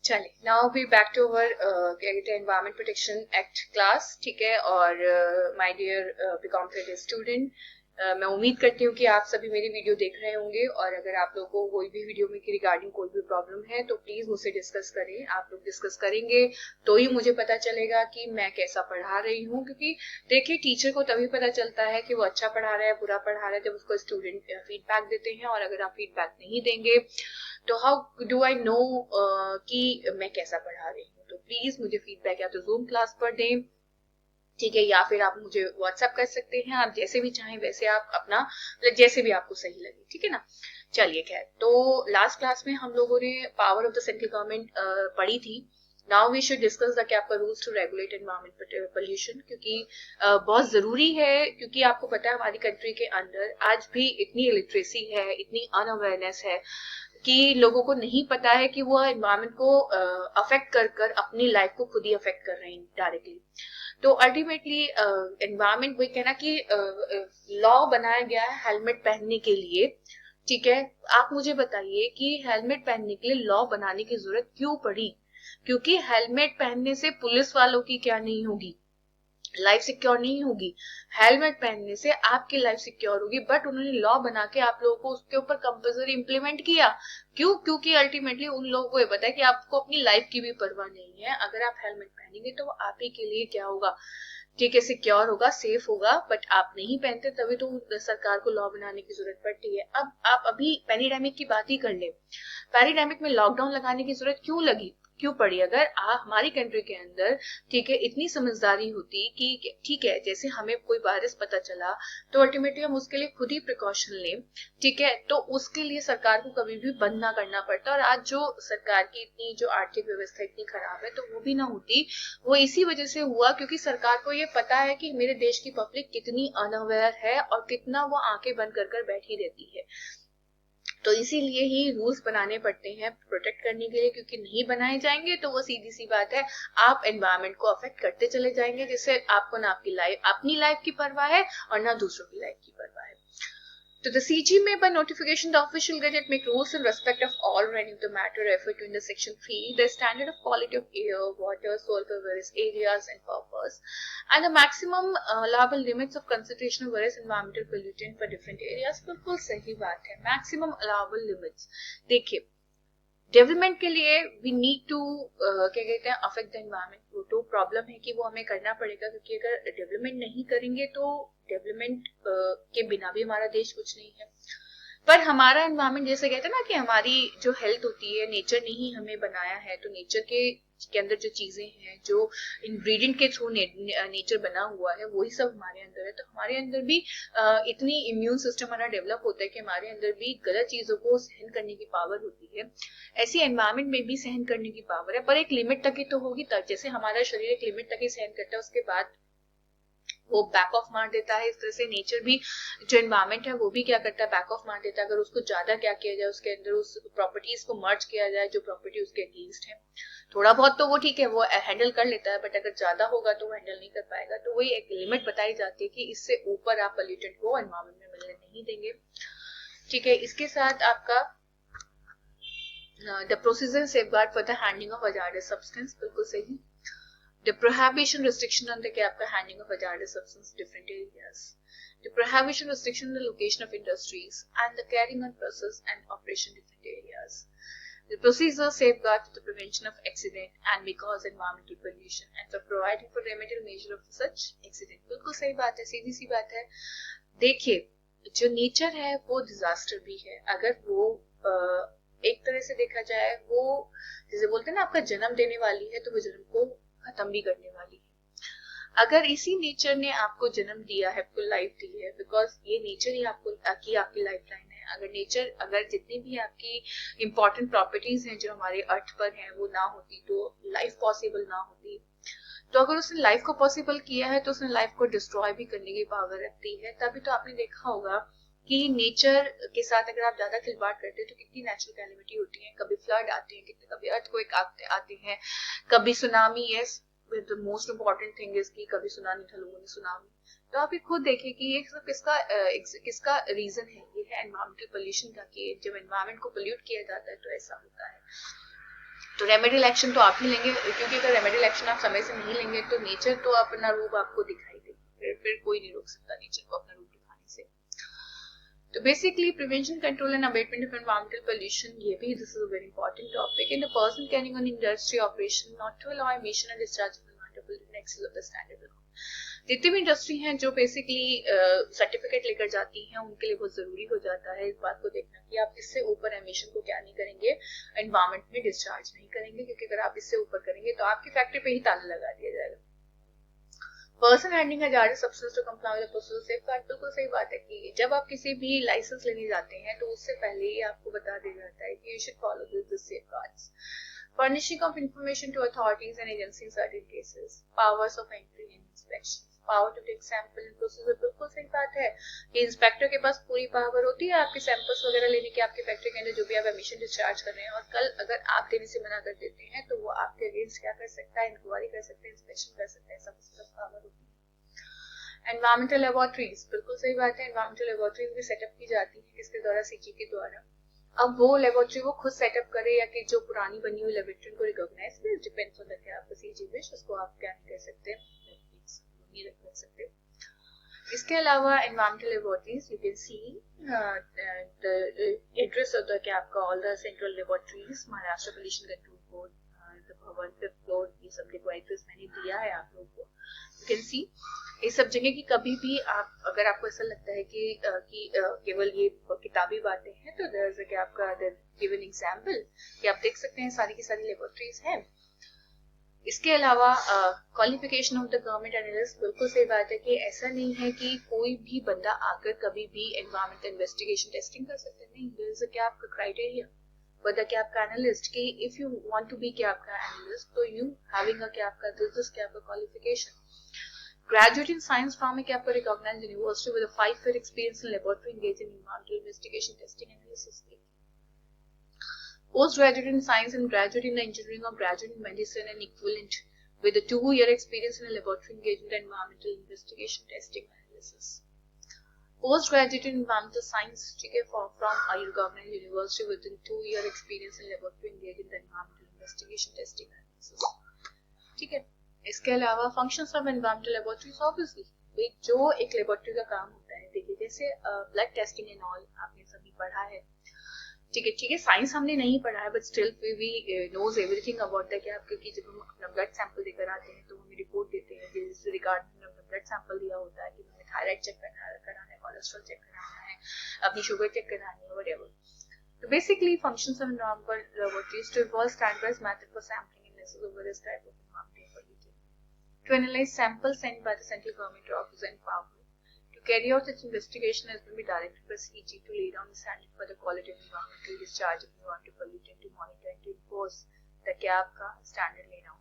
चले now we back to our क्या कहते हैं एनवायरमेंट प्रोटेक्शन एक्ट क्लास, ठीक है। और my dear BCom credit student, मैं उम्मीद करती हूँ कि आप सभी मेरी वीडियो देख रहे होंगे, और अगर आप लोगों को कोई भी वीडियो में रिगार्डिंग कोई भी प्रॉब्लम है तो प्लीज मुझसे डिस्कस करें। आप लोग डिस्कस करेंगे तो ही मुझे पता चलेगा कि मैं कैसा पढ़ा रही हूँ, क्योंकि देखिए टीचर को तभी पता चलता है कि वो अच्छा पढ़ा रहा है बुरा पढ़ा रहा है जब उसको स्टूडेंट फीडबैक देते हैं। और अगर आप फीडबैक नहीं देंगे तो हाउ डू आई नो कि मैं कैसा पढ़ा रही हूँ। तो प्लीज मुझे फीडबैक या तो जूम क्लास पर दें, ठीक है, या फिर आप मुझे व्हाट्सएप कर सकते हैं। आप जैसे भी चाहें वैसे आप अपना जैसे भी आपको सही लगे, ठीक है ना। चलिए खैर, तो लास्ट क्लास में हम लोगों ने power of the central government पढ़ी थी। Now we should discuss the क्या आपका rules to regulate environment pollution, क्योंकि बहुत जरूरी है। क्योंकि आपको पता है हमारी कंट्री के अंदर आज भी इतनी इलिटरेसी है, इतनी अनअवेयरनेस है कि लोगों को नहीं पता है कि वो एनवायरमेंट को अफेक्ट कर कर अपनी लाइफ को खुद ही अफेक्ट कर रहे हैं डायरेक्टली। तो अल्टीमेटली एनवायरमेंट वही कहना कि लॉ बनाया गया है हेलमेट पहनने के लिए, ठीक है। आप मुझे बताइए कि हेलमेट पहनने के लिए लॉ बनाने की जरूरत क्यों पड़ी? क्योंकि हेलमेट पहनने से पुलिस वालों की क्या नहीं होगी, लाइफ सिक्योर नहीं होगी। हेलमेट पहनने से आपकी लाइफ सिक्योर होगी, बट उन्होंने लॉ बना के आप लोगों को उसके ऊपर कंपल्सरी इंप्लीमेंट किया। क्यों? क्योंकि अल्टीमेटली उन लोगों को ये पता है कि आपको अपनी लाइफ की भी परवाह नहीं है। अगर आप हेलमेट पहनेंगे तो वो आप ही के लिए क्या होगा, ठीक है, सिक्योर होगा, सेफ होगा। बट आप नहीं पहनते तभी तो सरकार को लॉ बनाने की जरूरत पड़ती है। अब आप अभी पैंडेमिक की बात ही कर ले। पैंडेमिक में लॉकडाउन लगाने की जरूरत क्यों लगी, क्यों पड़ी? अगर हमारी कंट्री के अंदर, ठीक है, इतनी समझदारी होती कि ठीक है जैसे हमें कोई वायरस पता चला तो अल्टीमेटली हम उसके लिए खुद ही प्रिकॉशन लें, ठीक है, तो उसके लिए सरकार को कभी भी बंद ना करना पड़ता। और आज जो सरकार की इतनी जो आर्थिक व्यवस्था इतनी खराब है तो वो भी ना होती। वो इसी वजह से हुआ क्योंकि सरकार को ये पता है कि मेरे देश की पब्लिक कितनी अनअवेयर है और कितना वो आंखें बंद कर कर बैठी रहती है। तो इसीलिए ही रूल्स बनाने पड़ते हैं प्रोटेक्ट करने के लिए, क्योंकि नहीं बनाए जाएंगे तो वो सीधी सी बात है आप एनवायरमेंट को अफेक्ट करते चले जाएंगे, जिससे आपको ना आपकी लाइफ, अपनी लाइफ की परवाह है और ना दूसरों की लाइफ की परवाह है। So the CG may by notification the official gazette make rules in respect of all running the matter referred to in the section 3, the standard of quality of air, water, soil for various areas and purpose, and the maximum allowable limits of concentration of various environmental pollutant for different areas। बिल्कुल सही बात है, maximum allowable limits। देखिए development के लिए we need to क्या कहते हैं अफेक्ट द एनवायरमेंट। वो तो प्रॉब्लम है कि वो हमें करना पड़ेगा, क्योंकि अगर डेवलपमेंट नहीं करेंगे तो डेवलपमेंट के बिना भी हमारा देश कुछ नहीं है। पर हमारा एनवायरमेंट जैसे कहते हैं ना कि हमारी जो हेल्थ होती है नेचर ने ही हमें बनाया है, तो नेचर के अंदर जो चीजें हैं, जो इंग्रेडिएंट के थ्रू नेचर बना हुआ है वही सब हमारे अंदर है। तो हमारे अंदर भी इतनी इम्यून सिस्टम हमारा डेवलप होता है कि हमारे अंदर भी गलत चीजों को सहन करने की पावर होती है। ऐसी एनवायरमेंट में भी सहन करने की पावर है, पर एक लिमिट तक ही तो होगी। तब जैसे हमारा शरीर एक लिमिट तक ही सहन करता है, उसके बाद वो बैक ऑफ मार देता है। इस तरह से नेचर भी, जो एनवायरमेंट है वो भी क्या करता है, बैक ऑफ मार देता है। अगर उसको ज्यादा क्या किया जाए, उसके अंदर उस प्रॉपर्टीज को मर्ज किया जाए जो प्रॉपर्टी उसके अगेंस्ट है। थोड़ा बहुत तो वो ठीक है, वो हैंडल कर लेता है, बट अगर ज्यादा होगा तो वो हैंडल नहीं कर पाएगा। तो वही एक लिमिट बताई जाती है कि इससे ऊपर आप पोल्यूटेंट को एनवायरमेंट में मिलने नहीं देंगे, ठीक है। इसके साथ आपका the procedure safeguard for the handling of hazardous substance, बिल्कुल सही। The prohibition restriction on the handling of hazardous substance in different areas. The prohibition restriction on the location of industries and the carrying on process and operation in different areas. The procedure safeguards the prevention of accident and may cause environmental pollution and for providing for remedial measure of such accident. बिल्कुल सही बात है, सीधी सी बात है। देखिए जो nature है वो डिजास्टर भी है। अगर वो एक तरह से देखा जाए, वो जैसे बोलते हैं ना आपका जन्म देने वाली है तो वो जन्म को खत्म भी करने वाली है। अगर इसी नेचर ने आपको जन्म दिया है, आपको लाइफ दी है, बिकॉज ये नेचर ही आपकी लाइफ लाइन है। अगर नेचर, अगर जितनी भी आपकी इंपॉर्टेंट प्रॉपर्टीज हैं जो हमारे अर्थ पर हैं वो ना होती तो लाइफ पॉसिबल ना होती। तो अगर उसने लाइफ को पॉसिबल किया है तो उसने लाइफ को डिस्ट्रॉय भी करने की पावर रखती है। तभी तो आपने देखा होगा कि नेचर के साथ अगर आप ज्यादा खिलवाड़ करते हैं तो कितनी नेचुरल कैलेमिटी होती है। कभी फ्लड आते हैं, कभी अर्थक्वेक आते हैं, कभी सुनामी है। The most important thing is कि कभी सुनामी था, लोगों ने सुनामी। तो आप ये खुद देखिए कि ये सब किसका रीजन है। ये है एनवायरमेंटल पोल्यूशन का, कि जब एनवायरमेंट को पोल्यूट किया जाता है तो ऐसा होता है। तो रेमेडियल एक्शन तो आप ही लेंगे, क्योंकि अगर रेमेडियल एक्शन आप समय से नहीं लेंगे तो नेचर तो अपना रूप आपको दिखाई देगी, फिर कोई नहीं रोक सकता नेचर को अपना रूप दिखाने से। तो basically prevention, control and abatement of environmental pollution, ये भी this is a very important topic. In the person carrying on industry operation not to allow emission and discharge of environmental pollution in excess of the standard. जितनी भी industry हैं जो basically certificate लेकर जाती हैं, उनके लिए बहुत जरूरी हो जाता है इस बात को देखना कि आप इससे ऊपर एमिशन को क्या नहीं करेंगे, एनवायरमेंट में डिस्चार्ज नहीं करेंगे, क्योंकि अगर आप इससे ऊपर करेंगे तो आपकी फैक्ट्री पे ही ताला लगा दिया जाएगा। Person handling hazardous substance to comply with process safeguard, बिल्कुल सही बात है कि जब आप किसी भी लाइसेंस लेने जाते हैं तो उससे पहले ही आपको बता दिया जाता है कि you should follow this safeguards. Furnishing of information to authorities and agencies in certain cases, powers of entry and inspection, power to take sample and procedure, बिल्कुल सही बात है कि इंस्पेक्टर के पास पूरी पावर होती है आपके सैंपल्स वगैरह लेने की, आपके फैक्ट्री के अंदर जो भी आप एमिशन डिस्चार्ज कर रहे हैं, और कल अगर आप देने से मना कर देते हैं तो वो आपके अगेंस्ट क्या कर सकता है, इंक्वायरी कर सकते हैं, इंस्पेक्शन कर सकते हैं, सब उसके पास पावर होती है। एनवायरमेंटल लेबोरेटरीज, बिल्कुल सही बात है, एनवायरमेंटल लेबोरेटरीज भी सेटअप की जाती है किसके द्वारा, सीजी के द्वारा। अब वो लेबोरेटरी वो खुद सेटअप करे या कि जो पुरानी बनी हुई लेबोरेटरी को रिकॉग्नाइज करे, डिपेंड्स ऑन द कि आपका सीजी विश, उसको आप क्या नहीं कर सकते, नहीं रख सकते। इसके अलावा environmental laboratories you can see the address of the कि आपका all the central laboratories, Maharashtra pollution control board, the भवन, 5th फ्लोर, ये सब देखो एड्रेस मैंने दिया है आप लोगों को, यू कैन सी इस सब जगह की। कभी भी आप अगर आपको ऐसा लगता है कि केवल ये किताबी बातें हैं तो देयर इज आपका गिवन एग्जांपल कि आप देख सकते हैं सारी की सारी लेबोरेटरीज हैं। इसके अलावा qualification of the government analyst, बिल्कुल सही बात है कि ऐसा नहीं है कि कोई भी बंदा आकर कभी भी एनवायरमेंटल इन्वेस्टिगेशन टेस्टिंग कर सकते हैं, नहीं, देयर इज क्या आपका क्राइटेरिया बता क्या आपका एनालिस्ट कि if you want to be क्या आपका एनालिस्ट तो यू हैविंग अ क्या आपका दिस क्या आपका qualification. Graduate in science from a Kappa recognized university with a 5-year experience in laboratory engaged in environmental investigation, testing, analysis. Postgraduate in science and graduate in engineering or graduate in medicine and equivalent with a 2-year experience in a laboratory engaged in environmental investigation, testing, analysis. Postgraduate in environmental science from a recognized university with a 2-year experience in laboratory engaged in environmental investigation, testing, analysis. ठीक है। इसके अलावा functions of environmental laboratories, obviously जो एक laboratory का काम होता है, देखिए जैसे ब्लड टेस्टिंग एंड ऑल आपने सभी पढ़ा है, ठीक है, साइंस हमने नहीं पढ़ा है but still we knows everything about that. क्योंकि जब हम अपना ब्लड सैंपल देकर आते हैं तो हमें रिपोर्ट देते हैं जिस रिगार्डिंग अपना ब्लड सैंपल दिया होता है कि हमें थायराइड चेक कराना है, कोलेस्ट्रॉल चेक कराना है, अपनी शुगर चेक करानी है, व्हाटएवर। तो basically functions of environmental laboratories to evolve standardised method for sampling analysis of various type of to analyze samples sent by the central government office and power. To carry out such investigation has been directed by CG to lay down the standard for the quality of environmental discharge of environmental pollutant, to monitor and to enforce the CAB का standard laid down.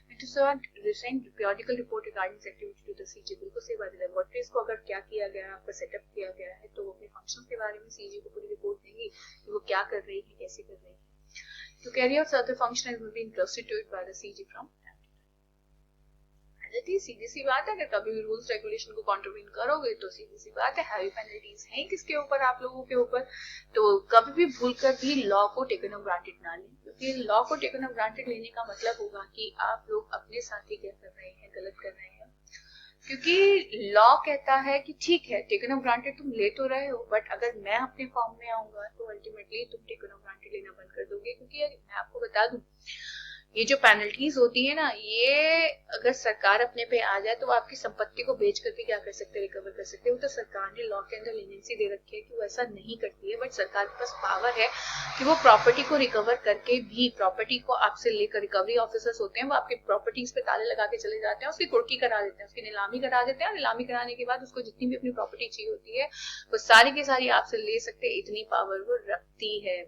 And to send recent periodical report regarding this activity to the CG. बिल्कुल सही बात है, laboratories को अगर क्या किया गया है, आपका सेटअप किया गया है, तो वो अपने फंक्शंस के बारे में CG को पूरी रिपोर्ट देंगी कि वो क्या कर रही है, कैसे कर रही है। To carry out certain functions will be entrusted to it by the CG from सीधी सी बात है, अगर कभी भी रूल्स रेगुलेशन को कॉन्ट्रोवीन करोगे तो सीधी सी बात है हैवी पेनल्टीज हैं किसके ऊपर, आप लोगों के ऊपर। तो कभी भी भूलकर भी लॉ को टेकन ऑफ ग्रांटेड ना लें, क्योंकि लॉ को टेकन ऑफ ग्रांटेड लेने का मतलब होगा कि आप लोग अपने साथ ही क्या कर रहे हैं, गलत कर रहे हैं। क्योंकि लॉ कहता है कि ठीक है टेकन ऑफ ग्रांटेड तुम ले तो रहे हो, बट अगर मैं अपने फॉर्म में आऊंगा तो अल्टीमेटली तुम टेकन ऑफ ग्रांटेड लेना बंद कर दोगे। क्योंकि मैं आपको बता दूं, ये जो पेनल्टीज होती है ना, ये अगर सरकार अपने पे आ जाए तो वो आपकी संपत्ति को बेचकर भी क्या कर सकते हैं, रिकवर कर सकते हैं। वो तो सरकार ने लॉ के अंदर लीनियंसी दे रखी है कि वो ऐसा नहीं करती है, बट सरकार के पास पावर है कि वो प्रॉपर्टी को रिकवर करके भी, प्रॉपर्टी को आपसे लेकर, रिकवरी ऑफिसर्स होते हैं वो आपकी प्रॉपर्टीज पे ताले लगा के चले जाते हैं, उसकी कुर्की करा देते हैं, उसकी नीलामी करा देते हैं, और नीलामी कराने के बाद उसको जितनी भी अपनी प्रॉपर्टी चाहिए होती है वो सारी की सारी आपसे ले सकते हैं, इतनी पावर वो रखती है।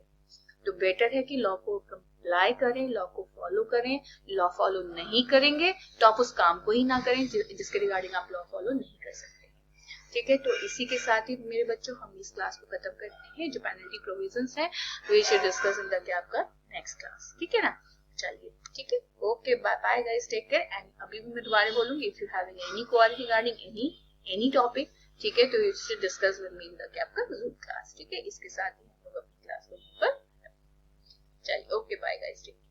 तो बेटर है कि लॉ को कंप्लाई करें, लॉ को फॉलो करें। लॉ फॉलो नहीं करेंगे तो आप उस काम को ही ना करें जिसके रिगार्डिंग आप लॉ फॉलो नहीं कर सकते। ठीक है, तो इसी के साथ ही मेरे बच्चों हम इस क्लास को खत्म करते हैं। जो पेनल्टी प्रोविजंस हैं we should discuss in the आपका नेक्स्ट क्लास, ठीक है ना। चलिए ठीक है, okay, bye bye guys, take care. And अभी भी मैं दोबारा बोलूंगी, if you having any query regarding any topic, ठीक है, तो you should discuss with me in the आपका जूम क्लास। ठीक है, इसके साथ ही हम लोग अपनी क्लास को ऊपर, चलिए okay, bye guys, take care.